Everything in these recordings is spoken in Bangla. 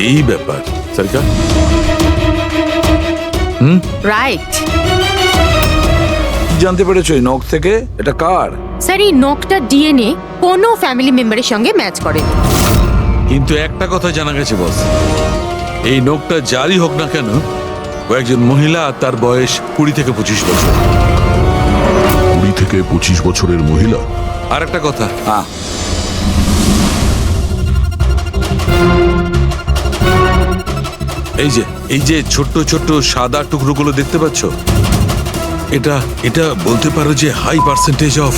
এই ব্যাপার সরকা। রাইট। জানতে পেরেছো এই নখ থেকে এটা কার? স্যার এই নখটা ডিএনএ কোনো ফ্যামিলি মেম্বারের সঙ্গে ম্যাচ করেনি। কিন্তু একটা কথা জানা গেছে বস, এই নখটা যারই হোক না কেন ও একজন মহিলা, আর তার বয়স 20 থেকে 25 বছর। 20 থেকে 25 বছরের মহিলা? আর একটা কথা, এই যে ছোট্ট ছোট্ট সাদা টুকরোগুলো দেখতে পাচ্ছ, এটা বলতে পারো যে হাই পার্সেন্টেজ অফ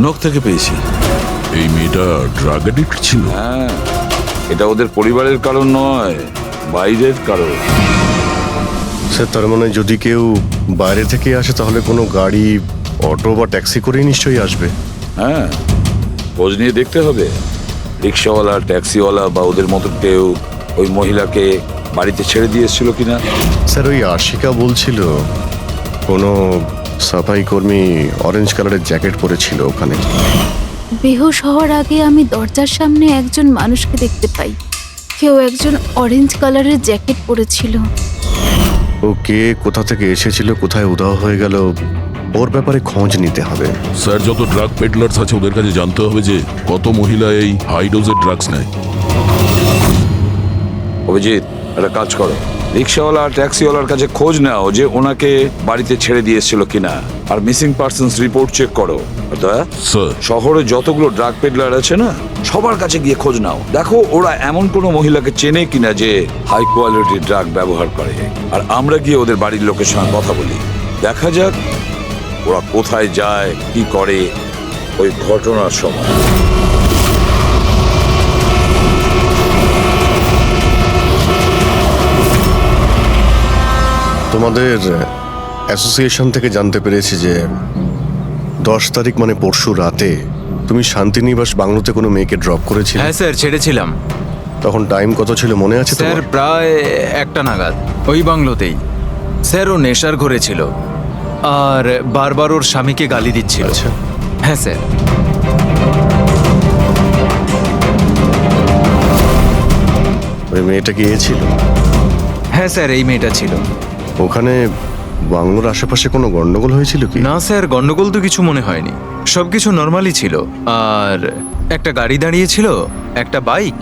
নখ থেকে পেয়েছি। এই মেয়েটা ড্রাগ অ্যাডিক্ট ছিল? হ্যাঁ, এটা ওদের পরিবারের কারণ নয়, বাইরের কারণ। স্যার তার মানে যদি কেউ বাইরে থেকে আসে তাহলে কোনো গাড়ি, অটো বা ট্যাক্সি করেই নিশ্চয়ই আসবে। হ্যাঁ, খোঁজ নিয়ে দেখতে হবে রিক্সাওয়ালা, ট্যাক্সিওয়ালা বা ওদের মতো কেউ ওই মহিলাকে বাড়িতে ছেড়ে দিয়ে এসেছিল কিনা। স্যার ওই আশিকা বলছিল কোনো সাফাই কর্মী অরেঞ্জ কালারের জ্যাকেট পরেছিল ওখানে। বেহুশ হওয়ার আগে আমি দরজার সামনে একজন মানুষকে দেখতে পাই, কেউ একজন অরেঞ্জ কালারের জ্যাকেট পরেছিল। ও কে, কোথা থেকে এসেছিল, কোথায় উধাও হয়ে গেল, ওর ব্যাপারে খোঁজ নিতে হবে। স্যার যত ড্রাগ পেডলার্স আছে ওদের কাছে জানতে হবে যে কত মহিলা এই হাই ডোজের ড্রাগস নেয়। অভিজিৎ, একটা কাজ করো, রিক্সাওয়ালা আর ট্যাক্সিওয়ালার কাছে খোঁজ নাও যে ওনাকে বাড়িতে ছেড়ে দিয়ে এসেছিল কিনা, আর মিসিং পার্সনস রিপোর্ট চেক করো। স্যার শহরে যতগুলো ড্রাগ পেডলার আছে না, সবার কাছে গিয়ে খোঁজ নাও, দেখো ওরা এমন কোনো মহিলাকে চেনে কিনা যে হাই কোয়ালিটির ড্রাগ ব্যবহার করে। আর আমরা গিয়ে ওদের বাড়ির লোকের সঙ্গে কথা বলি, দেখা যাক ওরা কোথায় যায়, কি করে ওই ঘটনার সময়। তোমাদের অ্যাসোসিয়েশন থেকে জানতে পেরেছি যে 10 তারিখ মানে পরশু রাতে তুমি শান্তিনিবাস বাংলোতে কোনো মেয়েকে ড্রপ করেছিলে। হ্যাঁ স্যার, ছেড়েছিলাম। তখন টাইম কত ছিল মনে আছে স্যার তোমার? প্রায় 1টা নাগাদ, ওই বাংলোতেই। স্যার ও নেশার ঘরে ছিল আর বারবার ওর স্বামীকে গালি দিচ্ছিল। আচ্ছা। হ্যাঁ স্যার। ওই মেয়েটা কি এ ছিল? হ্যাঁ স্যার, এই মেয়েটা ছিল। ওখানে বাংলোর আশেপাশে কোনো গন্ডগোল হয়েছিল কি? না স্যার, গন্ডগোল তো কিছু মনে হয়নি, সবকিছু নর্মালি ছিল। আর একটা গাড়ি দাঁড়িয়েছিল, একটা বাইক,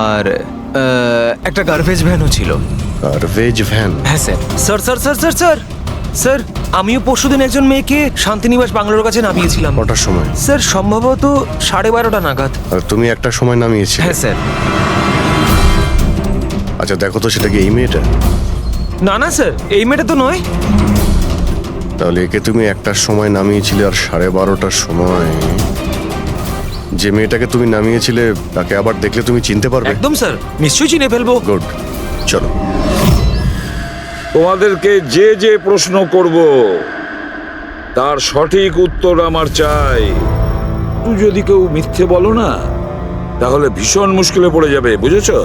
আর একটা গার্বেজ ভ্যানও ছিল। Garbage van? হ্যাঁ sir. Sir sir sir sir sir sir আমিও পরশুদিন একজন মেয়েকে শান্তিনিবাস বাংলোর কাছে নামিয়েছিলাম। কটার সময়? স্যার সম্ভবত 12:30 নাগাদ। আর তুমি একটা সময় নামিয়েছিলে? হ্যাঁ স্যার। আচ্ছা দেখো তো সেটা কি এই মেয়েটা? না না স্যার, এই মেয়েটা তো নয়। তাহলে একে তুমি একটার সময় নামিয়েছিলে, আর 12:30টার সময় যে মেয়েটাকে তুমি নামিয়েছিলে তাকে আবার দেখলে তুমি চিনতে পারবে? একদম স্যার, নিশ্চয়ই চিনে ফেলবো। গুড, চলো। তোমাদেরকে যে যে প্রশ্ন করব তার সঠিক উত্তর আমার চাই। তুই যদি কেউ মিথ্যে বলো না, তাহলে ভীষণ মুশকিলে পড়ে যাবে, বুঝেছো?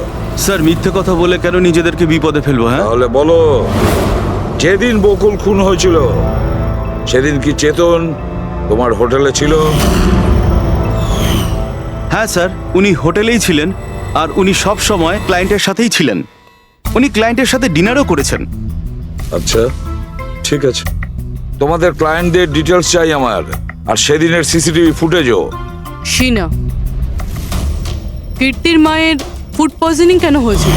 স্যার মিথ্যে কথা বলে কেন নিজেদেরকে বিপদে ফেলবো? হ্যাঁ, তাহলে বলো, যেদিন বকুল খুন হয়েছিল সেদিন কি চেতন তোমার হোটেলে ছিল? হ্যাঁ স্যার, উনি হোটেলেই ছিলেন, আর উনি সব সময় ক্লায়েন্টের সাথেই ছিলেন। উনি ক্লায়েন্টের সাথে ডিনারও করেছেন। আচ্ছা, ঠিক আছে, তোমাদের ক্লায়েন্টদের ডিটেলস চাই আমার, আর সেদিনের সিসিটিভি ফুটেজও। শিনা, কীর্তির মায়ের ফুড পয়জনিং কেন হয়েছিল?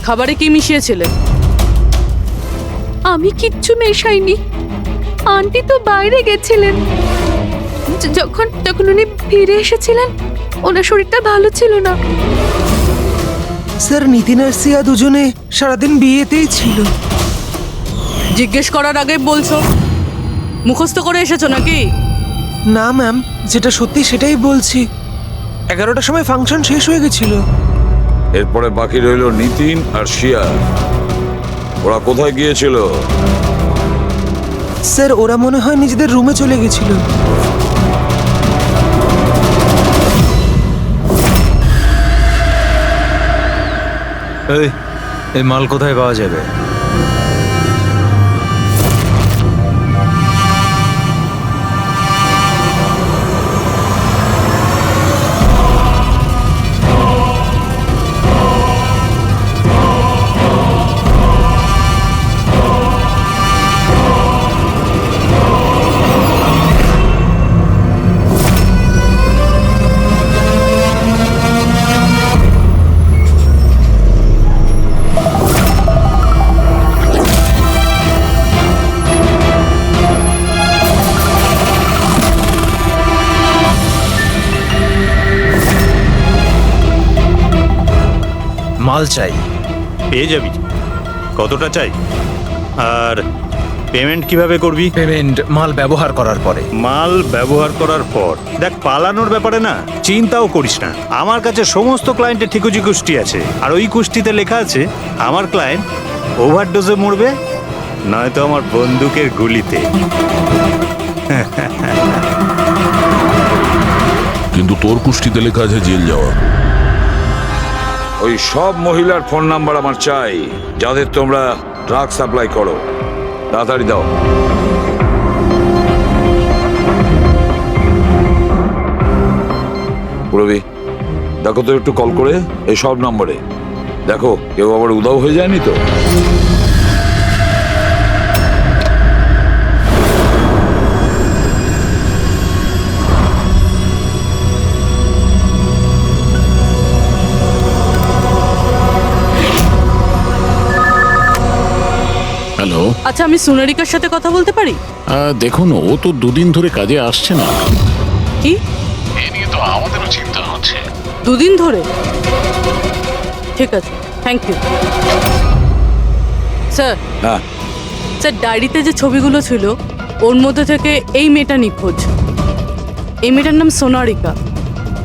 খাবারে কি মিশিয়েছিলে? আমি কিচ্ছু মেশাইনি, আন্টি তো বাইরে গেছিলেন। যখন তখন উনি ফিরে এসেছিলেন, ওনার শরীরটা ভালো ছিল না। স্যার নিতিন আর সিয়া দুজনে সারাদিন বিয়েতেই ছিল। জিজ্ঞেস করার আগে বলছো, মুখস্থ করে এসেছো নাকি? না ম্যাম, যেটা সত্যি সেটাই বলছি। 11টার সময় ফাংশন শেষ হয়ে গেছিল। এরপরে বাকি রইল নিতিন আর শিয়া। ওরা কোথায় গিয়েছিল? স্যার ওরা মনে হয় নিজেদের রুমে চলে গেছিল। এই মাল কোথায় পাওয়া যাবে? মাল চাই। পেয়ে যাবি। কতটা চাই আর পেমেন্ট কিভাবে করবি? পেমেন্ট মাল ব্যবহার করার পরে। মাল ব্যবহার করার পর দেখ, পালানোর ব্যাপারে না চিন্তাও করিস না। আমার কাছে সমস্ত ক্লায়েন্টের ঠিকুজি কুষ্টি আছে, আর ওই কুষ্টিতে লেখা আছে আমার ক্লায়েন্ট ওভারডোজে মরবে, নয়তো আমার বন্দুকের গুলিতে। কিন্তু তোর কুষ্টিতে লেখা আছে জেল যাওয়া। ওই সব মহিলার ফোন নাম্বার আমার চাই, যাদের তোমরা ড্রাগ সাপ্লাই করো। তাড়াতাড়ি দাও। পুরবি, দেখো তো একটু কল করে এই সব নম্বরে, দেখো কেউ আবার উধাও হয়ে যায়নি তো। হ্যালো, আচ্ছা, আমি সোনারিকার সাথে কথা বলতে পারি? দেখুন ও তো দুদিন ধরে কাজে আসছে না। কি? এ নিয়ে তো আমাদেরও চিন্তা হচ্ছে। দুদিন ধরে? ঠিক আছে, থ্যাংক ইউ স্যার। হ্যাঁ, স্যার, ডায়েরিতে যে ছবিগুলো ছিল ওর মধ্যে থেকে এই মেয়েটা নিখোঁজ। এই মেয়েটার নাম সোনারিকা,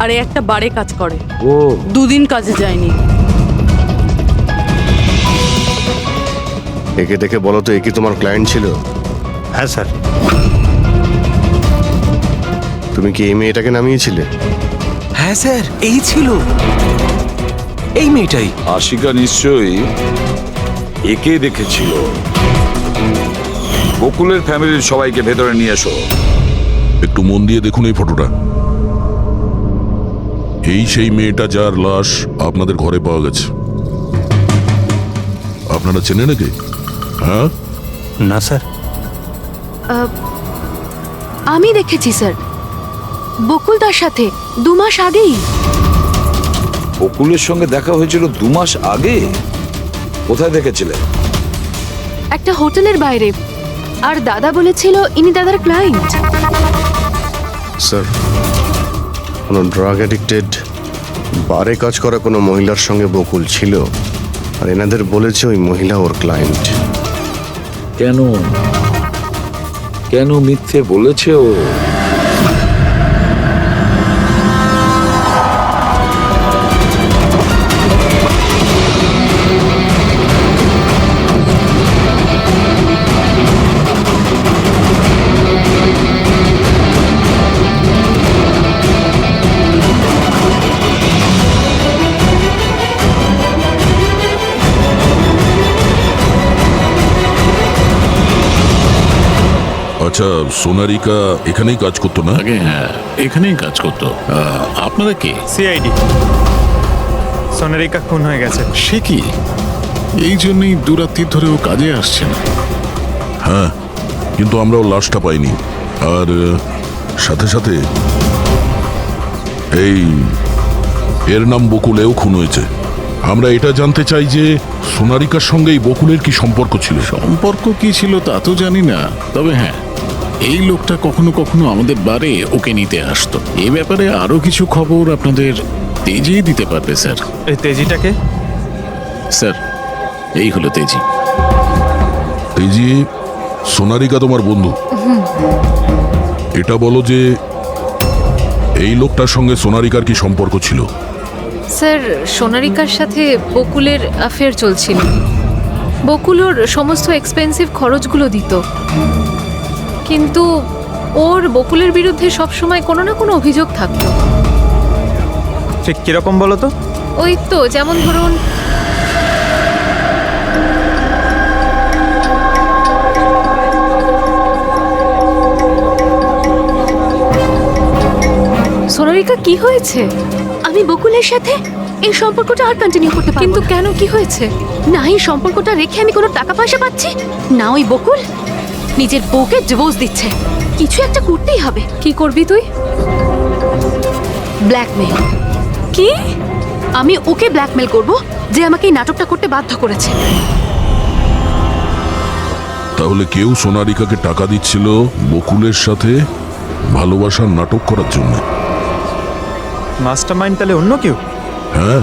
আর এ একটা বারে কাজ করে। ও দুদিন কাজে যায়নি। একে দেখে বলো তো, এ কি তোমার ক্লায়েন্ট ছিল? হ্যাঁ স্যার। তুমি কি এই মেয়েটাকে নামিয়েছিলে? হ্যাঁ স্যার, এই ছিল, এই মেয়েটাই। আশিকা নিশ্চয়ই একে দেখেছিল। বকুলের ফ্যামিলির সবাইকে ভেতরে নিয়ে এসো। একটু মন দিয়ে দেখুন এই ফটোটা। এই সেই মেয়েটা যার লাশ আপনাদের ঘরে পাওয়া গেছে। আপনারা চেনেন নাকি? হ্যাঁ, না স্যার। আমি দেখেছি স্যার, বকুলদার সাথে 2 মাস আগেই। বকুলের সঙ্গে দেখা হয়েছিল 2 মাস আগে? কোথায় দেখেছিলে? একটা হোটেলের বাইরে, আর দাদা বলেছিল ইনি দাদার ক্লায়েন্ট। স্যার, কোনো ড্রাগ অ্যাডিক্টেড বারে কাজ করা কোনো মহিলার সঙ্গে বকুল ছিল, আর এনাদের বলেছে ওই মহিলা ওর ক্লায়েন্ট। কেন কেন মিথ্যে বলেছে ও? আচ্ছা, সোনারিকা এখানেই কাজ করতো না? আগে হ্যাঁ, এখানেই কাজ করতো। আপনারা কে? সিআইডি। সোনারিকা খুন হয়ে গেছে। সে কি? এই জন্যই দুরাত্রি ধরে ও কাজে আসছে না। হ্যাঁ, কিন্তু আমরাও লাশটা পাইনি। আর সাথে সাথে এই এর নাম বকুলেও খুন হয়েছে। আমরা এটা জানতে চাই যে সোনারিকার সঙ্গে এই বকুলের কি সম্পর্ক ছিল? সম্পর্ক কি ছিল তা তো জানি না, তবে হ্যাঁ, এই লোকটা কখনো কখনো আমাদের বারে ওকে নিতে আসতো। এই ব্যাপারে আরো কিছু খবর আপনাদের তেজি দিতে পারবে স্যার। এই তেজিটাকে? স্যার, এই হলো তেজি। তেজি, সোনারিকা তোমার বন্ধু। এটা বলো যে এই লোকটার সঙ্গে সোনারিকার কি সম্পর্ক ছিল? স্যার, সোনারিকার সাথে বকুলের অ্যাফেয়ার চলছিল। বকুল ওর সমস্ত এক্সপেন্সিভ খরচগুলো দিত, কিন্তু ওর বকুলের বিরুদ্ধে সবসময় কোনো না কোনো অভিযোগ থাকতো। ঠিক কিরকম বলো তো? ওই তো, যেমন ধরুন, সোনারিকা কি হয়েছে? আমি বকুলের সাথে এই সম্পর্কটা আর কন্টিনিউ করতে পারবো কিন্তু না। কেন, কি হয়েছে? না এই সম্পর্কটা রেখে আমি কোনো টাকা পয়সা পাচ্ছি না, ওই বকুল নিজের বউকে ডিভোর্স দিচ্ছে। কিছু একটা করতেই হবে। কি করবি তুই? ব্ল্যাকমেল। কি? আমি ওকে ব্ল্যাকমেল করব যে আমাকে এই নাটকটা করতে বাধ্য করেছে। তাহলে কেউ সোনারিকাকে টাকা দিচ্ছিল বকুলের সাথে ভালোবাসার নাটক করার জন্য। মাস্টারমাইন্ড তাহলে অন্য কেউ? হ্যাঁ,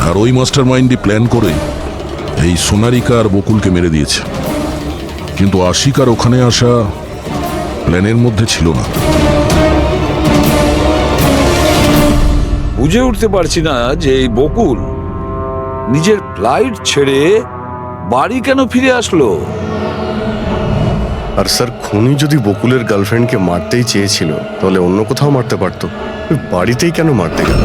আর ওই মাস্টার মাইন্ডই প্ল্যান করে এই সোনারিকা আর বকুলকে মেরে দিয়েছে। কিন্তু আশিকার ওখানে আসা প্ল্যানের মধ্যে ছিল না। বুঝে উঠতে পারছি না যে এই বকুল নিজের ফ্লাইট ছেড়ে বাড়ি কেন ফিরে আসলো। আর স্যার, খুনি যদি বকুলের গার্লফ্রেন্ডকে মারতেই চেয়েছিল তাহলে অন্য কোথাও মারতে পারতো, ওই বাড়িতেই কেন মারতে গেল?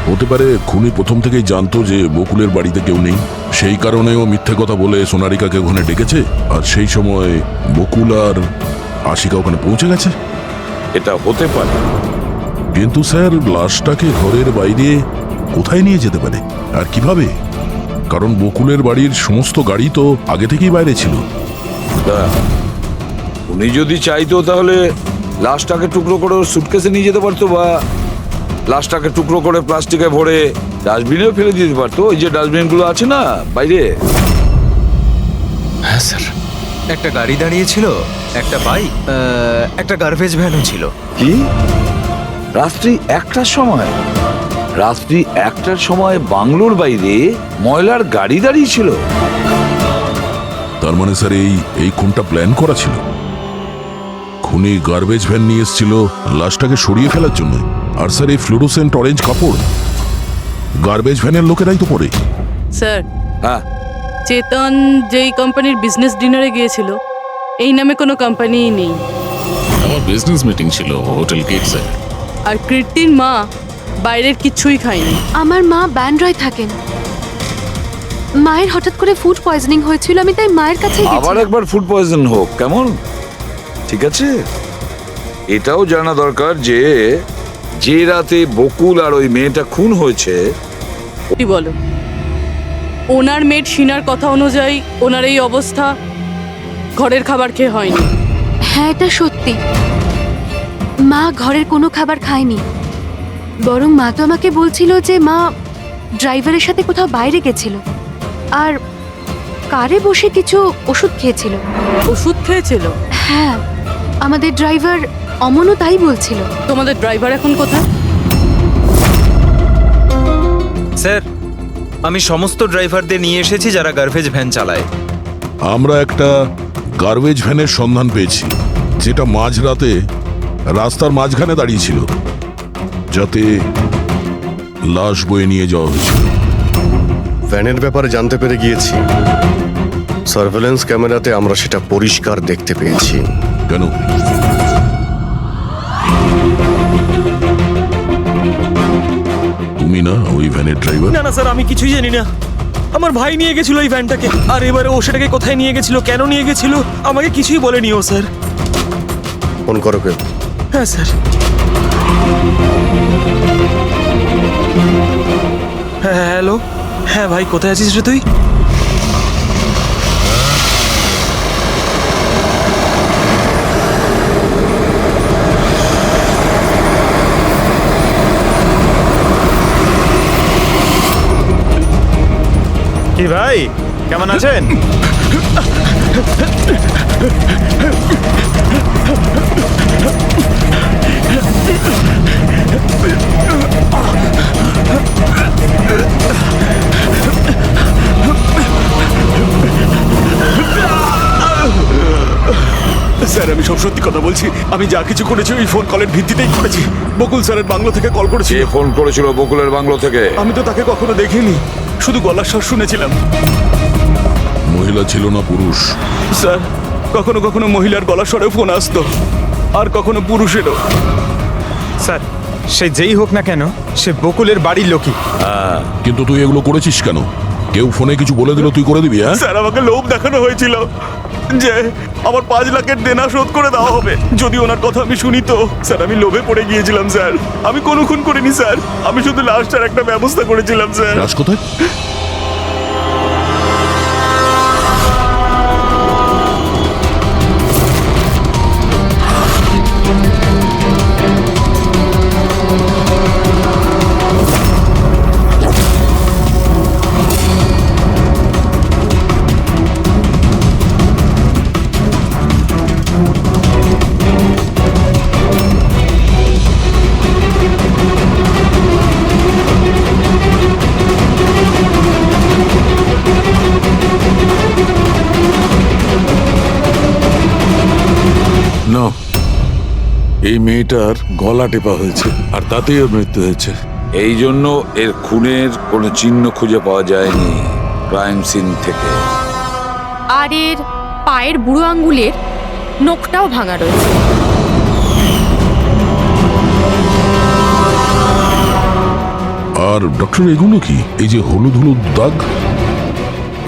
হতে পারে খুনি প্রথম থেকেই জানতো যে বকুলের বাড়িতে কেউ নেই, সেই কারণেও মিথ্যে কথা বলে সোনারিকাকে ওখানে ডেকেছে, আর সেই সময় বকুল আর আশিকা ওখানে পৌঁছে গেছে। এটা হতে পারে, কিন্তু স্যার লাশটাকে ঘরের বাইরে কোথায় নিয়ে যেতে পারে আর কিভাবে? কারণ বকুলের বাড়ির সমস্ত গাড়ি তো আগে থেকেই বাইরে ছিল। তা উনি যদি চাইতো তাহলে লাশটাকে টুকরো করে সুটকেসে নিয়ে যেতে পারতো, বা লাশটাকে টুকরো করে প্লাস্টিকে ভরে ডাস্টবিনেও ফেলে দিতে পারতো। ওই যে ডাস্টবিনগুলো আছে না বাইরে। হ্যাঁ স্যার। একটা গাড়ি দাঁড়িয়েছিল, একটা বাইক, একটা গার্বেজ ভ্যানও ছিল। কি রাত্রি 1টার সময়? রাত্রি 1টার সময় বাংলোর বাইরে ময়লার গাড়ি দাঁড়িয়ে ছিল? তার মানে স্যার এই খুনটা প্ল্যান করা ছিল। খুনি গার্বেজ ভ্যান নিয়ে এসেছিল লাশটাকে সরিয়ে ফেলার জন্য। আর স্যার এই ফ্লুরোসেন্ট অরেঞ্জ কাপড় গার্বেজ ভ্যানের লোকেরাই তো পরে। স্যার, হ্যাঁ, চেতন যেই কোম্পানির বিজনেস ডিনারে গিয়েছিল এই নামে কোনো কোম্পানিই নেই। আমার বিজনেস মিটিং ছিল হোটেল কিডসে। আর কীর্তির মা বাইরের কিছুই খায়নি। আমার মা ব্যান্ড্রয় থাকেন। মায়ের হঠাৎ করে ফুড পয়জনিং হয়েছিল, আমি তাই মায়ের কাছে আবার একবার ফুড পয়জন হোক কেমন? ঠিক আছে, এটাও জানা দরকার যে যে রাতে বকুল আর ওই মেয়েটা খুন হয়েছে, কি বলো? ওনার মেয়ের শিনার কথা অনুযায়ী ওনার এই অবস্থা ঘরের খাবার খেয়ে হয়নি। হ্যাঁ, এটা সত্যি। মা ঘরের কোনো খাবার খায়নি, বরং মা তো আমাকে বলছিল যে মা ড্রাইভারের সাথে কোথাও বাইরে গেছিল আর কারে বসে কিছু ওষুধ খেয়েছিল। ওষুধ খেয়েছিল? হ্যাঁ, আমাদের ড্রাইভার অমনও তাই বলছিল। তোমাদের ড্রাইভার এখন কোথায়? স্যার, আমি সমস্ত ড্রাইভারদের নিয়ে এসেছি যারা গার্বেজ ভ্যান চালায়। আমরা একটা গার্বেজ ভ্যানের সন্ধান পেয়েছি যেটা মাঝরাতে রাস্তার মাঝখানে দাঁড়িয়েছিল, যাতে লাশ বয়ে নিয়ে যাওয়া হয়েছিল। ভ্যানের ব্যাপারে জানতে পেরে গিয়েছি। সার্ভেলেন্স ক্যামেরাতে আমরা সেটা পরিষ্কার দেখতে পেয়েছি। কেন? তুমি না ওই ভ্যানের ড্রাইভার? না না স্যার, আমি কিছুই জানি না। আমার ভাই নিয়ে গেছিল এই ভ্যানটাকে, আর এবারে ও সেটাকে কোথায় নিয়ে গেছিল, কেন নিয়ে গেছিল আমাকে কিছুই বলেনি ও স্যার। ফোন করো কেউ? হ্যাঁ স্যার। হ্যাঁ, হ্যালো। হ্যাঁ ভাই, কোথায় আছিস রে তুই? কি ভাই, কেমন আছেন? স্যার, আমি সব সত্যি কথা বলছি। আমি যা কিছু করেছি ওই ফোন কলের ভিত্তিতেই করেছি। বকুল স্যারের বাংলো থেকে কল করেছি। কে ফোন করেছিল বকুলের বাংলো থেকে? আমি তো তাকে কখনো দেখিনি, শুধু গলার স্বর শুনেছিলাম। মহিলা ছিল না পুরুষ? স্যার, কখনো কখনো মহিলার গলার স্বরেও ফোন আসতো, আর কখনো পুরুষেরও। স্যার, সে যেই হোক না কেন, সে বকুলের বাড়ির লোকই। কিন্তু তুই এগুলো করেছিস কেন? কেউ ফোনে কিছু বলে দিল তুই করে দিবি? হ্যাঁ স্যার, আমাকে লোভ দেখানো হয়েছিল যে আমার 5 লাখের দেনা শোধ করে দেওয়া হবে যদি ওনার কথা আমি শুনি। তো স্যার, আমি লোভে পড়ে গিয়েছিলাম স্যার। আমি কোনো খুন করিনি স্যার, আমি শুধু লাশটার একটা ব্যবস্থা করেছিলাম স্যার। লাশ কোথায়? এই মেয়েটার গলা টেপা হয়েছে আর তাতেই ওর মৃত্যু হয়েছে। এই জন্য এর খুনের কোনো চিহ্ন খুঁজে পাওয়া যায়নি ক্রাইম সিন থেকে। আর এর পায়ের বুড়ো আঙ্গুলের নখটাও ভাঙা রয়েছে। আর ডক্টর এগুলো কি? এই যে হলুদ হলুদ দাগ,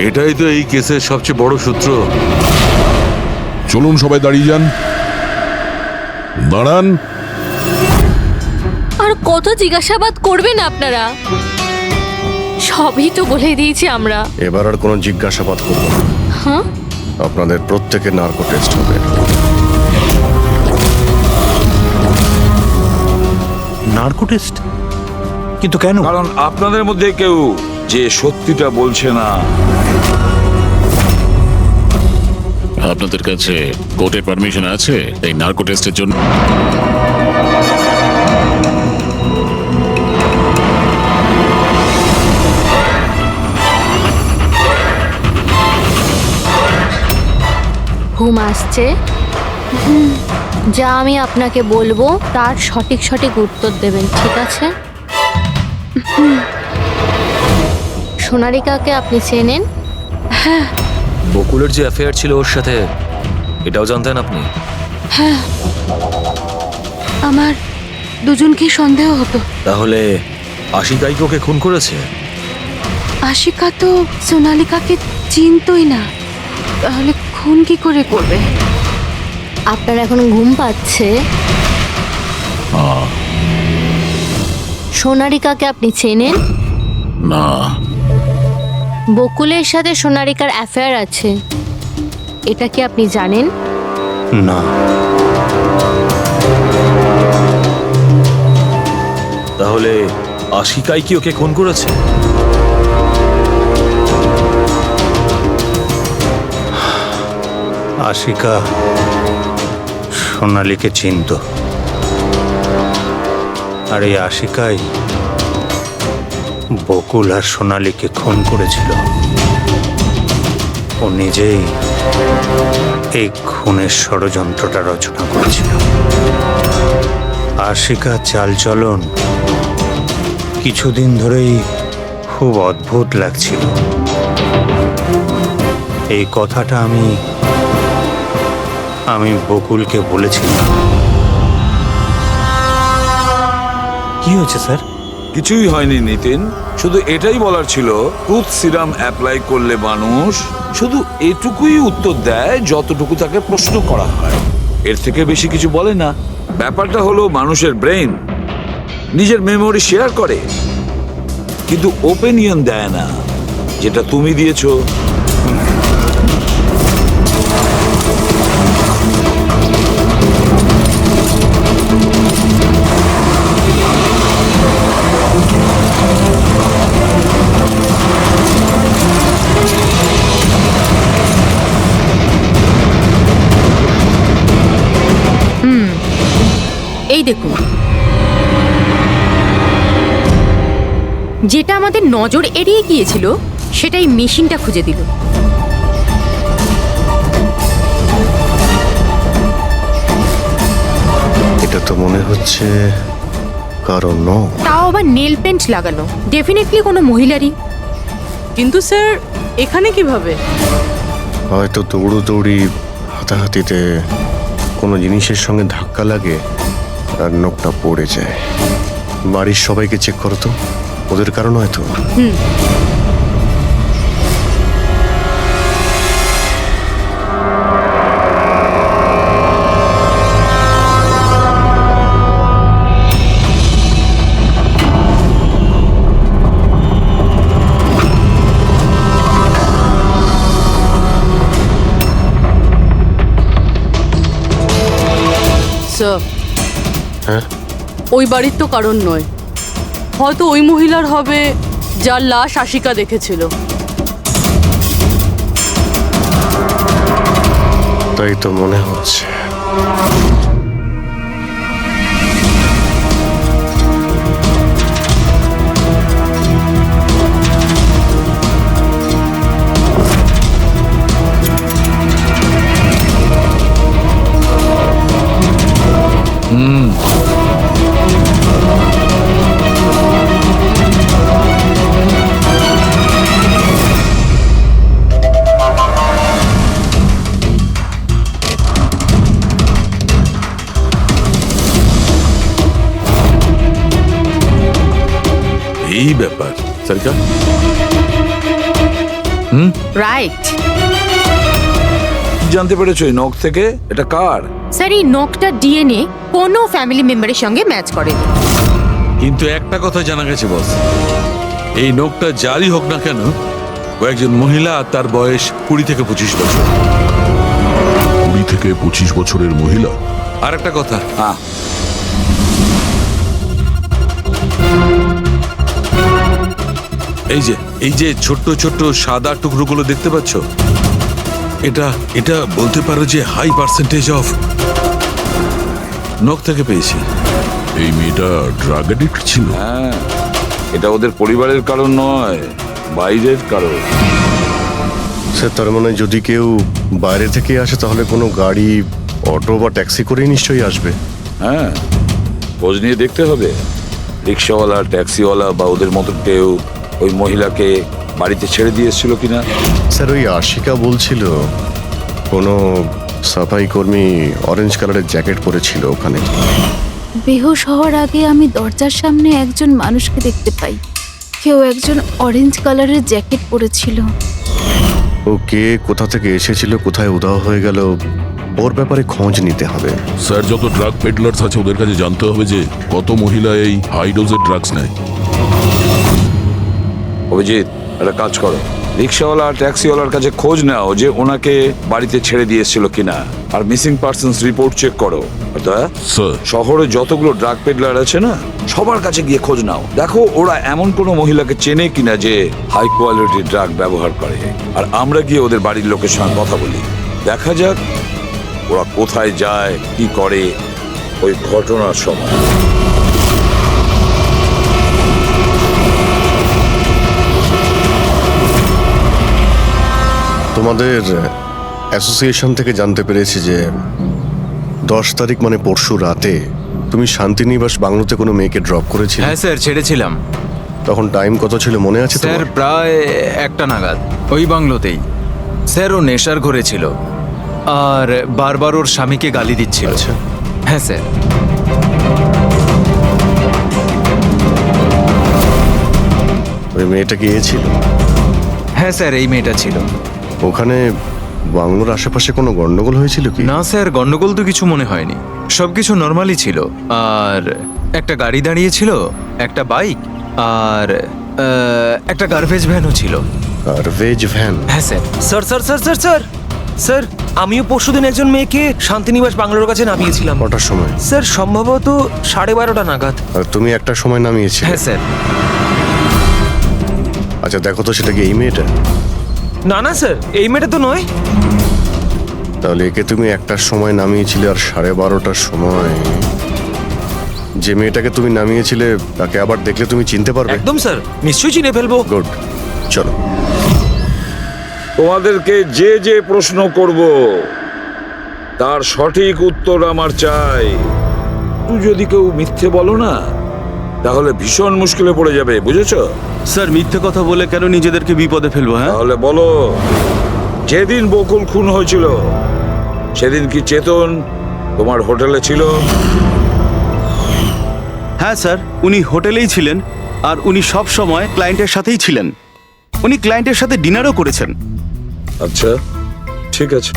এটাই তো এই কেসের সবচেয়ে বড় সূত্র। চলুন সবাই দাঁড়িয়ে যান, দাঁড়ান। আর কত জিজ্ঞাসাবাদ করবেন আপনারা? সবই তো বলে দিয়েছি আমরা। এবার আর কোনো জিজ্ঞাসাবাদ করব না। হ্যাঁ, আপনাদের প্রত্যেকের নার্কো টেস্ট হবে। Narco test? কিন্তু কেন? কারণ আপনাদের মধ্যে কেউ যে সত্যিটা বলছে না। আপনাদের কাছে কোর্টের পারমিশন আছে এই নার্কো টেস্টের জন্য? ঘুম আসছে? যা আমি আপনাকে বলবো তার সঠিক সঠিক উত্তর দেবেন, ঠিক আছে? সোনারিকাকে আপনি চেনেন? বকুলের যে অ্যাফেয়ার ছিল ওর সাথে, এটাও জানতেন আপনি? হ্যাঁ, আমার দুজনকেই সন্দেহ হতো। তাহলে আশিকাই কি ওকে খুন করেছে? আশিকা তো সোনালিকাকে চিনতই না, তাহলে খুন কি করে করবে? আপনার এখন ঘুম পাচ্ছে? সোনারিকাকে আপনি চেনেন? না। বকুলের সাথে সোনারিকার অ্যাফেয়ার আছে, এটা কি আপনি জানেন? না। তাহলে আশিকাই কি ওকে খুন করেছে? আশিকা সোনালীকে চিনত, আর এই আশিকাই বকুল আর সোনালীকে খুন করেছিল। ও নিজেই এই খুনের ষড়যন্ত্রটা রচনা করেছিল। আশিকা চালচলন কিছুদিন ধরেই খুব অদ্ভুত লাগছিল। এই কথাটা আমি বকুলকে বলেছিলাম। কি হয়েছে স্যার? কিছুই হয়নি নিতিন, শুধু এটাই বলার ছিল টুথ সিরাম অ্যাপ্লাই করলে মানুষ শুধু এটুকুই উত্তর দেয় যতটুকু তাকে প্রশ্ন করা হয়, এর থেকে বেশি কিছু বলে না। ব্যাপারটা হলো মানুষের ব্রেন নিজের মেমোরি শেয়ার করে, কিন্তু ওপিনিয়ন দেয় না, যেটা তুমি দিয়েছো। এই দেখুন, যেটা আমাদের নজর এড়িয়ে গিয়েছিল সেটাই মেশিনটা খুঁজে দিল। এটা তো মনে হচ্ছে কারণ নখ। তাও আবার নেল পেন্ট লাগানো, ডেফিনেটলি কোনো মহিলারই। কিন্তু স্যার এখানে কিভাবে? হয়তো দৌড়োদৌড়ি হাতাহাতিতে কোনো জিনিসের সঙ্গে ধাক্কা লাগে আর নখটা পড়ে যায়। বাড়ির সবাইকে চেক করো তো, ওদের কারণ হয়তো। স্যার, হ্যাঁ, ওই বাড়ির তো কারণ নয়, হয়তো ওই মহিলার হবে যার লাশ আশিকা দেখেছিল। তাই তো মনে হচ্ছে। এই ব্যাপার সারিকা। রাইট। জানতে পেরেছো এই নখ থেকে এটা কার? স্যার এই নখটা ডিএনএ কোনো ফ্যামিলি মেম্বারের সঙ্গে ম্যাচ করেনি। কিন্তু একটা কথা জানা গেছে বস, এই নোকটা যারই হোক না কেন, ও একজন মহিলা, আর তার বয়স 20 থেকে 25 বছর। 20 থেকে 25 বছরের মহিলা? আর একটা কথা, হ্যাঁ, এই যে ছোট্ট ছোট্ট সাদা টুকরোগুলো দেখতে পাচ্ছ, এটা বলতে পারো যে হাই পার্সেন্টেজ অফ নখ থেকে পেয়েছি। এই মেয়েটা ড্রাগ অ্যাডিক্ট ছিল? হ্যাঁ, এটা ওদের পরিবারের কারণ নয়, বাইরের কারণ। স্যার তার মানে যদি কেউ বাইরে থেকে আসে তাহলে কোনো গাড়ি, অটো বা ট্যাক্সি করেই নিশ্চয়ই আসবে। হ্যাঁ, খোঁজ নিয়ে দেখতে হবে রিক্সাওয়ালা, ট্যাক্সিওয়ালা বা ওদের মতো কেউ ওই মহিলাকে বাড়িতে ছেড়ে দিয়ে এসেছিল কিনা। স্যার ওই আশিকা বলছিল কোনো সাফাই কর্মী অরেঞ্জ কালারের জ্যাকেট পরেছিল ওখানে। বেহুশ হওয়ার আগে আমি দরজার সামনে একজন মানুষকে দেখতে পাই, কেউ একজন অরেঞ্জ কালারের জ্যাকেট পরেছিল। ও কে, কোথা থেকে এসেছিল, কোথায় উধাও হয়ে গেল, ওর ব্যাপারে খোঁজ নিতে হবে। স্যার যত ড্রাগ পেডলার্স আছে ওদের কাছে জানতে হবে যে কত মহিলা এই হাই ডোজের ড্রাগস নেয়। অভিজিৎ, একটা কাজ করো, রিক্সাওয়ালা আর ট্যাক্সিওয়ালার কাছে খোঁজ নাও যে ওনাকে বাড়িতে ছেড়ে দিয়ে এসেছিল কিনা, আর মিসিং পার্সনস রিপোর্ট চেক করো। স্যার শহরে যতগুলো ড্রাগ পেডলার আছে না, সবার কাছে গিয়ে খোঁজ নাও, দেখো ওরা এমন কোনো মহিলাকে চেনে কিনা যে হাই কোয়ালিটির ড্রাগ ব্যবহার করে। আর আমরা গিয়ে ওদের বাড়ির লোকের সঙ্গে কথা বলি, দেখা যাক ওরা কোথায় যায়, কি করে ওই ঘটনার সময়। তোমাদের অ্যাসোসিয়েশন থেকে জানতে পেরেছি যে 10 তারিখ মানে পরশু রাতে তুমি শান্তিনিবাস বাংলোতে কোনো মেয়েকে ড্রপ করেছিলে। হ্যাঁ স্যার, ছেড়েছিলাম। তখন টাইম কত ছিল মনে আছে স্যার তোমার? প্রায় 1টা নাগাদ, ওই বাংলোতেই। স্যার ও নেশার ঘরে ছিল আর বারবার ওর স্বামীকে গালি দিচ্ছিল। আচ্ছা। হ্যাঁ স্যার। ওই মেয়েটা কি এ ছিল? হ্যাঁ স্যার, এই মেয়েটা ছিল। ওখানে বাংলোর আশেপাশে কোনো গন্ডগোল হয়েছিল কি? না স্যার, গন্ডগোল তো কিছু মনে হয়নি, সবকিছু নর্মালি ছিল। আর একটা গাড়ি দাঁড়িয়ে ছিল, একটা বাইক, আর একটা গার্বেজ ভ্যানও ছিল। Garbage van? হ্যাঁ sir. Sir sir sir sir sir sir আমিও পরশুদিন একজন মেয়েকে শান্তিনিবাস বাংলোর কাছে নামিয়েছিলাম। কটার সময়? স্যার সম্ভবত 12:30 নাগাদ। আর তুমি একটা সময় নামিয়েছিলে? হ্যাঁ স্যার। আচ্ছা দেখো তো সেটা কি এই মেয়েটা? না না স্যার, এই মেয়েটা তো নয়। তাহলে একে তুমি একটার সময় নামিয়েছিলে, আর 12:30টার সময় যে মেয়েটাকে তুমি নামিয়েছিলে তাকে আবার দেখলে তুমি চিনতে পারবে? একদম স্যার, নিশ্চয়ই চিনে ফেলবো। গুড, চলো। তোমাদেরকে যে যে প্রশ্ন করব তার সঠিক উত্তর আমার চাই। তুই যদি কেউ মিথ্যে বলো না, তাহলে ভীষণ মুশকিলে পড়ে যাবে, বুঝেছো? স্যার মিথ্যে কথা বলে কেন নিজেদেরকে বিপদে ফেলবো? হ্যাঁ তাহলে বলো, যেদিন বকুল খুন হয়েছিল সেদিন কি চেতন তোমার হোটেলে ছিল? হ্যাঁ স্যার, উনি হোটেলেই ছিলেন, আর উনি সব সময় ক্লায়েন্টের সাথেই ছিলেন। উনি ক্লায়েন্টের সাথে ডিনারও করেছেন। আচ্ছা, ঠিক আছে,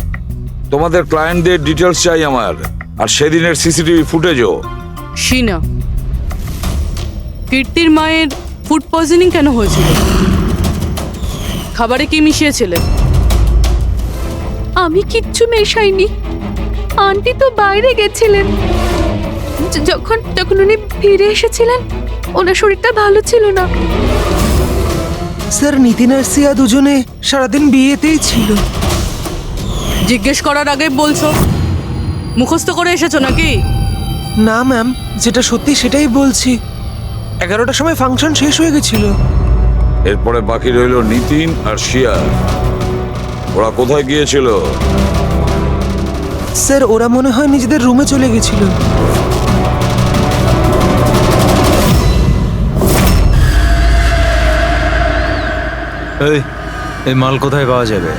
তোমাদের ক্লায়েন্টদের ডিটেলস চাই আমার, আর সেদিনের সিসিটিভি ফুটেজও। শিনা, কীর্তির মায়ের ফুড পয়জনিং কেন হয়েছিল? খাবারে কি মিশিয়েছিলেন? আমি কিচ্ছু মেশাইনি, আন্টি তো বাইরে গেছিলেন। যখন যখন উনি ফিরে এসেছিলেন ওনার শরীরটা ভালো ছিল না। স্যার নিতিন আর সিয়া দুজনে সারাদিন বিয়েতেই ছিল। জিজ্ঞেস করার আগে বলছো, মুখস্থ করে এসেছো নাকি? না ম্যাম, যেটা সত্যি সেটাই বলছি। 11টার সময় ফাংশন শেষ হয়ে গেছিল। এরপরে বাকি রইল নিতিন আর শিয়া। ওরা কোথায় গিয়েছিল? স্যার ওরা মনে হয় নিজেদের রুমে চলে গেছিল। এই মাল কোথায় পাওয়া যাবে?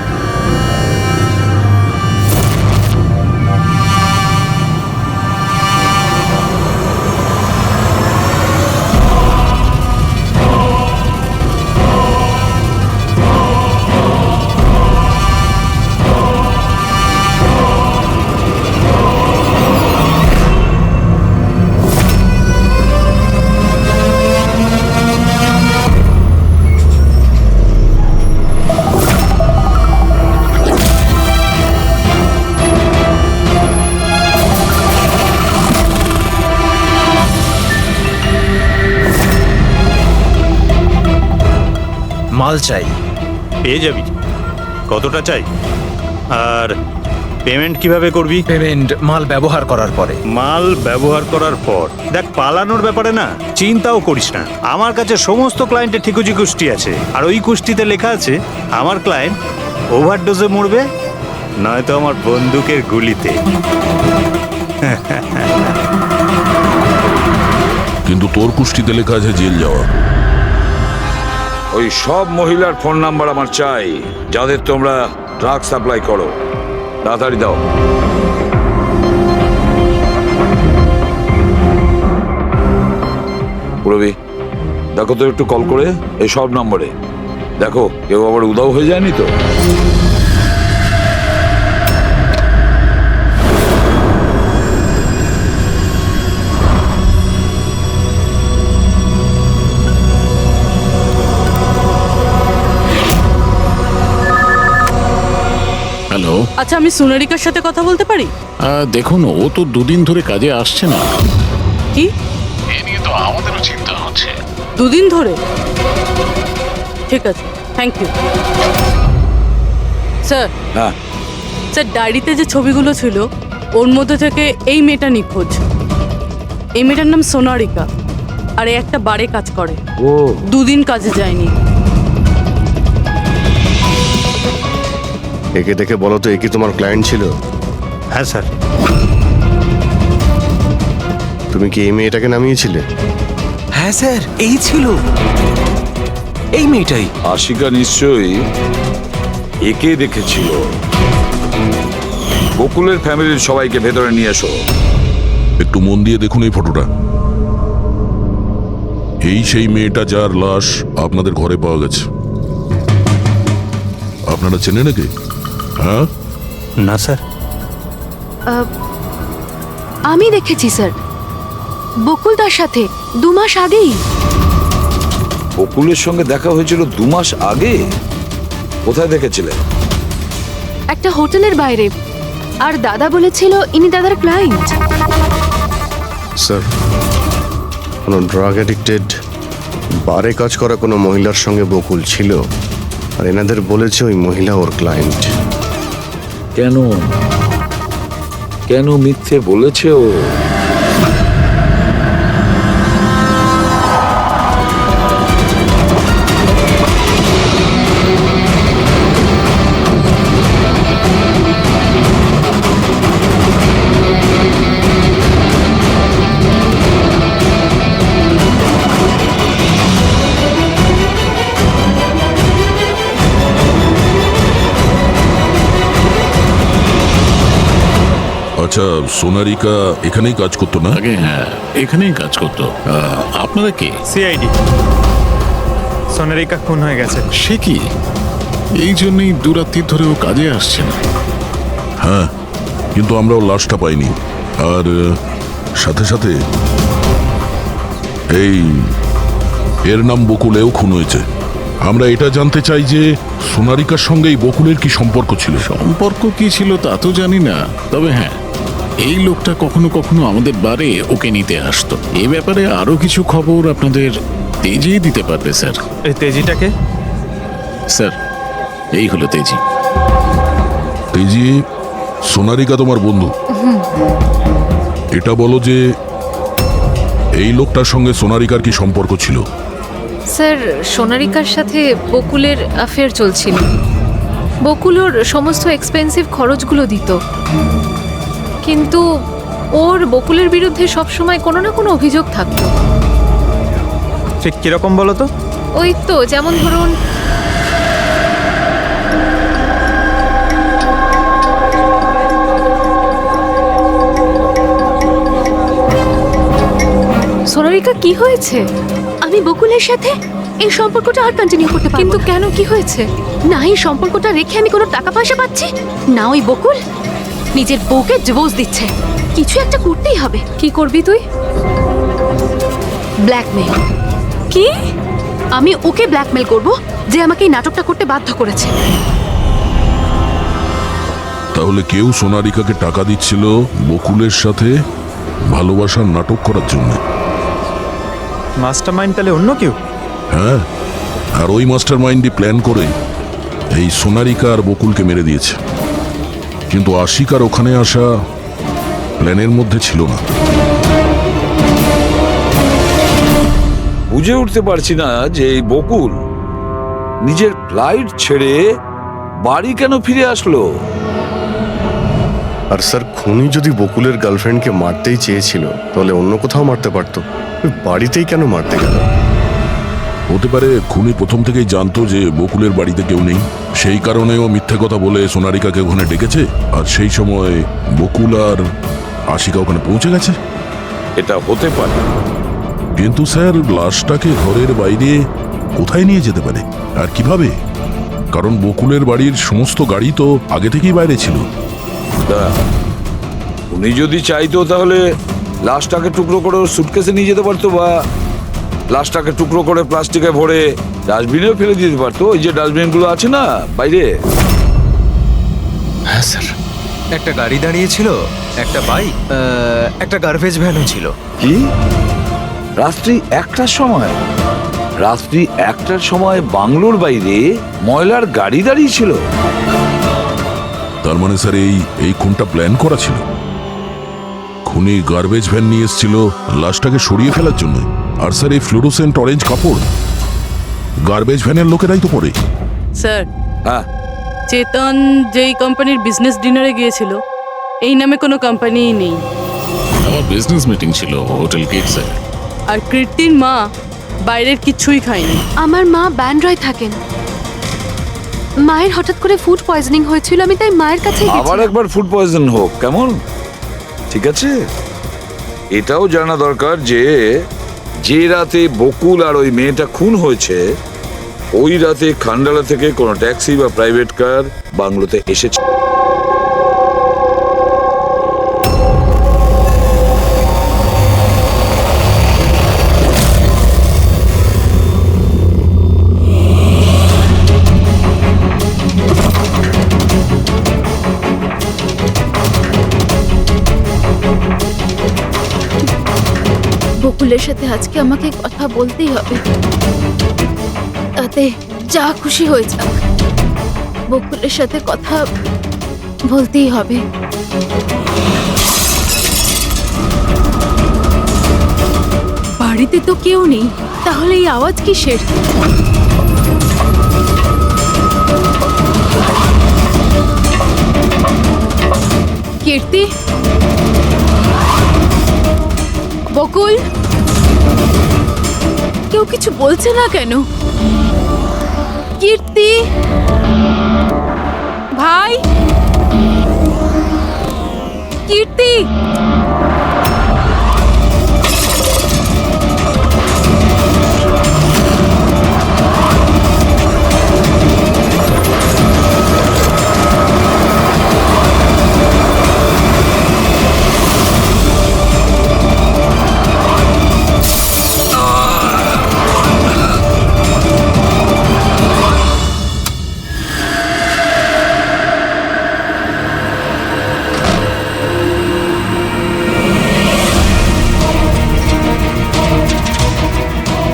মাল চাই। পেয়ে যাবি। কতটা চাই? আর পেমেন্ট কিভাবে করবি? পেমেন্ট মাল ব্যবহার করার পরে। মাল ব্যবহার করার পর দেখ, পালানোর ব্যাপারে না চিন্তাও করিস না। আমার কাছে সমস্ত ক্লায়েন্টের ঠিকুজি কুষ্টি আছে, আর ওই কুষ্টিতে লেখা আছে আমার ক্লায়েন্ট ওভারডোজে মরবে, নয়তো আমার বন্দুকের গুলিতে। কিন্তু তোর কুষ্টিতে লেখা আছে জেল যাওয়া। ওই সব মহিলার ফোন নাম্বার আমার চাই, যাদের তোমরা ড্রাগ সাপ্লাই করো। তাড়াতাড়ি দাও। পুরবি, দেখো তো একটু কল করে এই সব নম্বরে দেখো কেউ আবার উধাও হয়ে যায়নি তো। হ্যালো। আচ্ছা, আমি সোনারিকার সাথে কথা বলতে পারি? দেখুন, ও তো দুদিন ধরে কাজে আসছে না। কি? এ নিয়ে তো আমাদেরও চিন্তা হচ্ছে। দুদিন ধরে? ঠিক আছে, থ্যাংক ইউ স্যার। হ্যাঁ স্যার, ডায়েরিতে যে ছবিগুলো ছিল ওর মধ্যে থেকে এই মেয়েটা নিখোঁজ। এই মেয়েটার নাম সোনারিকা, আর এ একটা বারে কাজ করে। ও, দুদিন কাজে যায়নি। একে দেখে বলো তো, একে তোমার ক্লায়েন্ট ছিল? হ্যাঁ স্যার। তুমি কি এই মেয়েটাকে নামিয়েছিলে? হ্যাঁ স্যার, এই ছিল, এই মেয়েটাই। আশিকা নিশ্চয়ই একে দেখেছিল। বকুলের ফ্যামিলির সবাইকে ভেতরে নিয়ে এসো। একটু মন দিয়ে দেখুন এই ফটোটা। এই সেই মেয়েটা যার লাশ আপনাদের ঘরে পাওয়া গেছে। আপনারা চেনেন নাকি? হ্যাঁ? না স্যার। আমি দেখেছি স্যার, বকুলদার সাথে 2 মাস আগেই। বকুলের সঙ্গে দেখা হয়েছিল 2 মাস আগে? কোথায় দেখেছিলেন? একটা হোটেলের বাইরে। আর দাদা বলেছিল ইনি দাদার ক্লায়েন্ট। স্যার, কোনো ড্রাগ অ্যাডিক্টেড বারে কাজ করা কোনো মহিলার সঙ্গে বকুল ছিল, আর এনাদের বলেছে ওই মহিলা ওর ক্লায়েন্ট। কেন কেন মিথ্যে বলেছে ও? আচ্ছা, সোনারিকা এখানেই কাজ করতো না? আগে হ্যাঁ, এখানেই কাজ করতো। আপনারা কে? সিআইডি। সোনারিকা খুন হয়ে গেছে। সে কি? এই জন্যই দুরাত্রির ধরে ও কাজে আসছে না। হ্যাঁ, কিন্তু আমরাও লাশটা পাইনি। আর সাথে সাথে এই এর নাম বকুলেও খুন হয়েছে। আমরা এটা জানতে চাই যে সোনারিকার সঙ্গে এই বকুলের কি সম্পর্ক ছিল? সম্পর্ক কি ছিল তা তো জানি না, তবে হ্যাঁ, এই লোকটা কখনো কখনো আমাদের বারে ওকে নিতে আসতো। এ ব্যাপারে আরো কিছু খবর আপনাদের তেজি দিতে পারবে স্যার। এই তেজিটাকে? স্যার, এই হলো তেজি। তেজি, সোনারিকা তোমার বন্ধু। এটা বলো যে এই লোকটার সঙ্গে সোনারিকার কি সম্পর্ক ছিল? স্যার, সোনারিকার সাথে বকুলের অ্যাফেয়ার চলছিল। বকুল ওর সমস্ত এক্সপেন্সিভ খরচগুলো দিত, কিন্তু ওর বকুলের বিরুদ্ধে সবসময় কোনো না কোনো অভিযোগ থাকতো। ঠিক কিরকম বলো তো? ওই তো, যেমন ধরুন সোনারিকা, কি হয়েছে? আমি বকুলের সাথে এই সম্পর্কটা আর কন্টিনিউ করতে পারবো কিন্তু না। কেন, কি হয়েছে? না এই সম্পর্কটা রেখে আমি কোনো টাকা পয়সা পাচ্ছি না, ওই বকুল নিজের বউকে ডিভোর্স দিচ্ছে। কিছু একটা করতেই হবে। কি করবি তুই? ব্ল্যাকমেল। কি? আমি ওকে ব্ল্যাকমেল করব যে আমাকে এই নাটকটা করতে বাধ্য করেছে। তাহলে কেউ সোনারিকাকে টাকা দিচ্ছিল বকুলের সাথে ভালোবাসার নাটক করার জন্য। মাস্টারমাইন্ড তাহলে অন্য কেউ? হ্যাঁ, আর ওই মাস্টার মাইন্ডই প্ল্যান করে এই সোনারিকা আর বকুলকে মেরে দিয়েছে। কিন্তু আশিকার ওখানে আসা প্ল্যানের মধ্যে ছিল না। বুঝে উঠতে পারছি না যে এই বকুল নিজের ফ্লাইট ছেড়ে বাড়ি কেন ফিরে আসলো। আর স্যার, খুনি যদি বকুলের গার্লফ্রেন্ডকে মারতেই চেয়েছিল তাহলে অন্য কোথাও মারতে পারতো, ওই বাড়িতেই কেন মারতে গেল? হতে পারে খুনি প্রথম থেকেই জানতো যে বকুলের বাড়িতে কেউ নেই, সেই কারণেও মিথ্যে কথা বলে সোনারিকাকে ওখানে ডেকেছে, আর সেই সময় বকুল আর আশিকা ওখানে পৌঁছে গেছে। এটা হতে পারে, কিন্তু স্যার লাশটাকে ঘরের বাইরে কোথায় নিয়ে যেতে পারে আর কিভাবে? কারণ বকুলের বাড়ির সমস্ত গাড়ি তো আগে থেকেই বাইরে ছিল। উনি যদি চাইতো তাহলে লাশটাকে টুকরো করে সুটকেসে নিয়ে যেতে পারতো, বা লাশটাকে টুকরো করে প্লাস্টিকে ভরে ডাস্টবিনেও ফেলে দিতে পারতো। ওই যে ডাস্টবিনগুলো আছে না বাইরে। হ্যাঁ স্যার। একটা গাড়ি দাঁড়িয়েছিল, একটা বাইক, একটা গার্বেজ ভ্যানও ছিল। কি রাত্রি 1টার সময়? রাত্রি 1টার সময় বাংলোর বাইরে ময়লার গাড়ি দাঁড়িয়ে ছিল? তার মানে স্যার এই খুনটা প্ল্যান করা ছিল। খুনি গার্বেজ ভ্যান নিয়ে এসেছিল লাশটাকে সরিয়ে ফেলার জন্য। আর স্যার এই ফ্লোরোসেন্ট অরেঞ্জ কাপড় গার্বেজ ভ্যানের লোকেরাই তো পরে। স্যার, হ্যাঁ, চেতন যেই কোম্পানির বিজনেস ডিনারে গিয়েছিল এই নামে কোনো কোম্পানিই নেই। আমার বিজনেস মিটিং ছিল হোটেল গেটসে। আর কীর্তির মা বাইরের কিচ্ছুই খায়নি। আমার মা ব্যান্ড্রায় থাকেন। মায়ের হঠাৎ করে ফুড পয়জনিং হয়েছিল, আমি তাই মায়ের কাছে আবার একবার ফুড পয়জন হোক কেমন? ঠিক আছে, এটাও জানা দরকার যে যে রাতে বকুল আর ওই মেয়েটা খুন হয়েছে ওই রাতে খান্ডালা থেকে কোনো ট্যাক্সি বা প্রাইভেট কার বাংলোতে এসেছে। বকুলের সাথে আজকে আমাকে কথা বলতেই হবে, তাতে যা খুশি হয়ে যাক। বকুলের সাথে কথা বলতেই হবে। বাড়িতে তো কেউ নেই, তাহলে এই আওয়াজ কিসের? কীর্তি, বকুল, কেউ কিছু বলছে না কেন? কীর্তি ভাই, কীর্তি,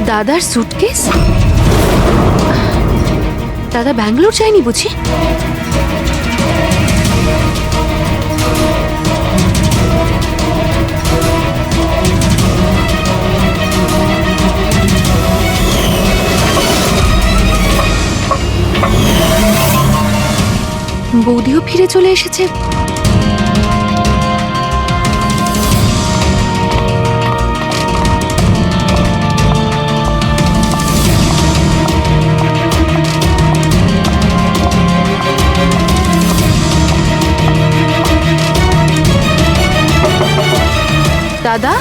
দাদার সুটকেস? দাদা ব্যাঙ্গালোর যায়নি বুঝি? বৌদিও ফিরে চলে এসেছে। দাদা,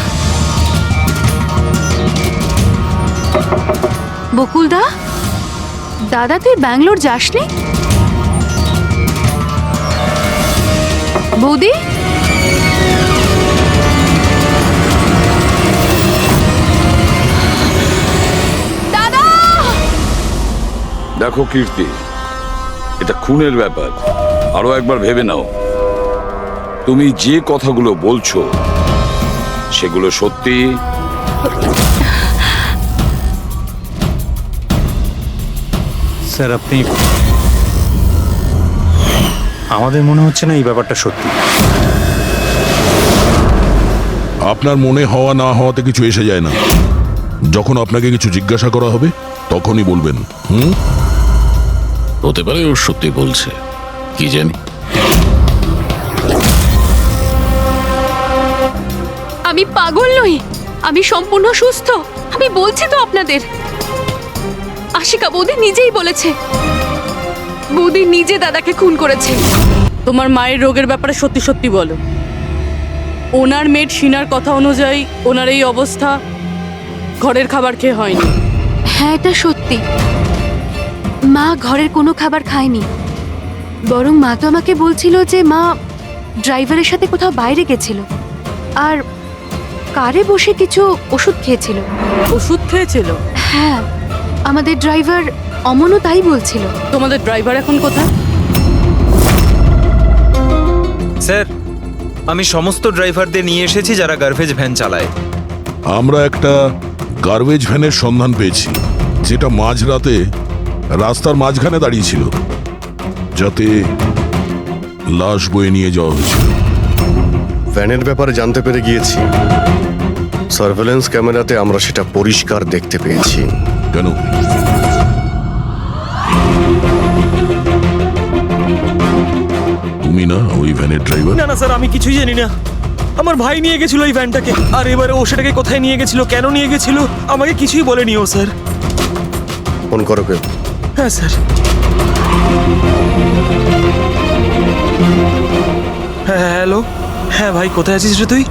বকুলদা, দাদা তুই ব্যাঙ্গালোর যাসনি? বৌদি, দাদা! দেখো কীর্তি, এটা খুনের ব্যাপার। আরো একবার ভেবে নাও, তুমি যে কথাগুলো বলছো সেগুলো সত্যি? স্যার আপনি আমাদের মনে হচ্ছে না এই ব্যাপারটা সত্যি। আপনার মনে হওয়া না হওয়াতে কিছু এসে যায় না। যখন আপনাকে কিছু জিজ্ঞাসা করা হবে তখনই বলবেন। হতে পারে ও সত্যি বলছে, কি জানি। আমি পাগল নই, আমি সম্পূর্ণ সুস্থ। আমি বলছি তো আপনাদের, আশিকা বৌদি নিজেই বলেছে বৌদি নিজে দাদাকে খুন করেছে। তোমার মায়ের রোগের ব্যাপারে সত্যি সত্যি বলো। ওনার মেয়ের শিনার কথা অনুযায়ী ওনার এই অবস্থা ঘরের খাবার খেয়ে হয়নি। হ্যাঁ, এটা সত্যি। মা ঘরের কোনো খাবার খায়নি, বরং মা তো আমাকে বলছিল যে মা ড্রাইভারের সাথে কোথাও বাইরে গেছিল আর কারে বসে কিছু ওষুধ খেয়েছিল। ওষুধ খেয়েছিল? হ্যাঁ, আমাদের ড্রাইভার অমনও তাই বলছিল। তোমাদের ড্রাইভার এখন কোথায়? স্যার, আমি সমস্ত ড্রাইভারদের নিয়ে এসেছি যারা গার্বেজ ভ্যান চালায়। আমরা একটা গার্বেজ ভ্যানের সন্ধান পেয়েছি, যেটা মাঝরাতে রাস্তার মাঝখানে দাঁড়িয়েছিল, যাতে লাশ বয়ে নিয়ে যাওয়া হয়েছিল। ভ্যানের ব্যাপারে জানতে পেরে গিয়েছি। সার্ভেলেন্স ক্যামেরাতে আমরা সেটা পরিষ্কার দেখতে পেয়েছি। কেন? তুমি না ওই ভ্যানের ড্রাইভার? না না স্যার, আমি কিছুই জানি না। আমার ভাই নিয়ে গেছিল এই ভ্যানটাকে, আর এবারে ও সেটাকে কোথায় নিয়ে গেছিল, কেন নিয়ে গেছিল, আমাকে কিছুই বলেনি ও স্যার। ফোন করো কেউ? হ্যাঁ স্যার। হ্যাঁ হ্যালো, হ্যাঁ ভাই কোথায় আছিস রে তুই?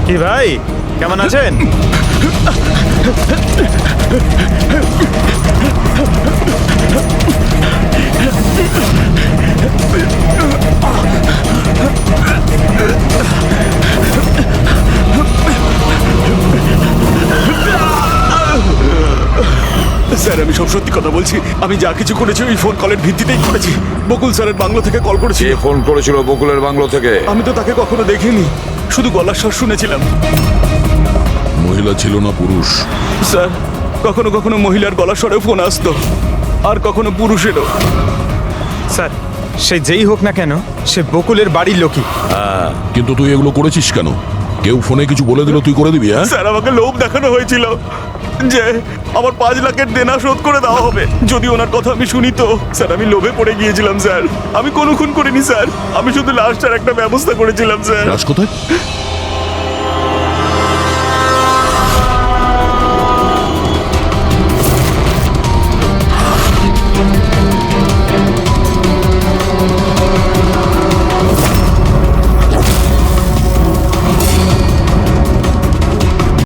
কি ভাই, কেমন আছেন? স্যার আমি সব সত্যি কথা বলছি। আমি যা কিছু করেছি ওই ফোন কলের ভিত্তিতেই করেছি। বকুল স্যারের বাংলো থেকে কল করেছি। কে ফোন করেছিল বকুলের বাংলো থেকে? আমি তো তাকে কখনো দেখিনি, শুধু গলার স্বর শুনেছিলাম। মহিলা ছিল না পুরুষ? স্যার কখনো কখনো মহিলার গলার স্বরে ফোন আসতো, আর কখনো পুরুষেরও। স্যার, সে যেই হোক না কেন, সে বকুলের বাড়ির লোকই। কিন্তু তুই এগুলো করেছিস কেন? কেউ ফোনে কিছু বলে দিল তুই করে দিবি? হ্যাঁ স্যার আমাকে লোভ দেখানো হয়েছিল যে আমার 5 লাখের দেনা শোধ করে দেওয়া হবে যদি ওনার কথা আমি শুনি তো। স্যার আমি লোভে পড়ে গিয়েছিলাম স্যার। আমি কোনো খুন করিনি স্যার, আমি শুধু লাশটার একটা ব্যবস্থা করেছিলাম স্যার। লাশ কোথায়?